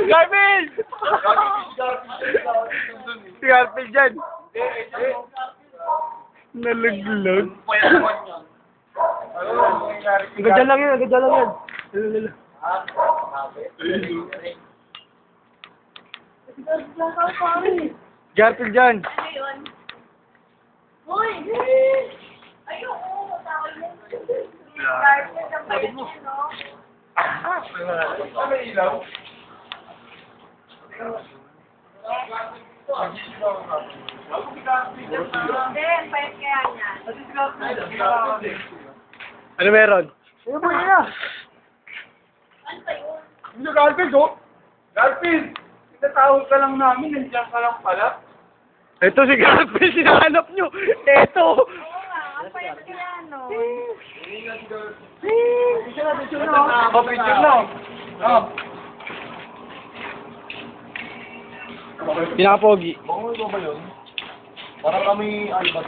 Garfield! Si Garfield dyan. Nalaglag. Gadya lang yan, gadya lang yan. Lala. Garfield dyan. Ano yun? Hoy! Ayoko, matawag yan. Garfield ang bayan mo, no? Ano ilaw? Hindi, payat kaya niya. Ano meron? Ano ba yan? Ano ba yun? Hindi Garfield, oh! Garfield! Tinatawag ka lang namin, nandiyan ka lang pala. Ito si Garfield, sinahanap nyo. Ito. Oo nga, ang payat kaya, no? Picture na. Oh, picture na. Oh. Pinaka-pogi. Bango ba yun? Parang kami, ano ba?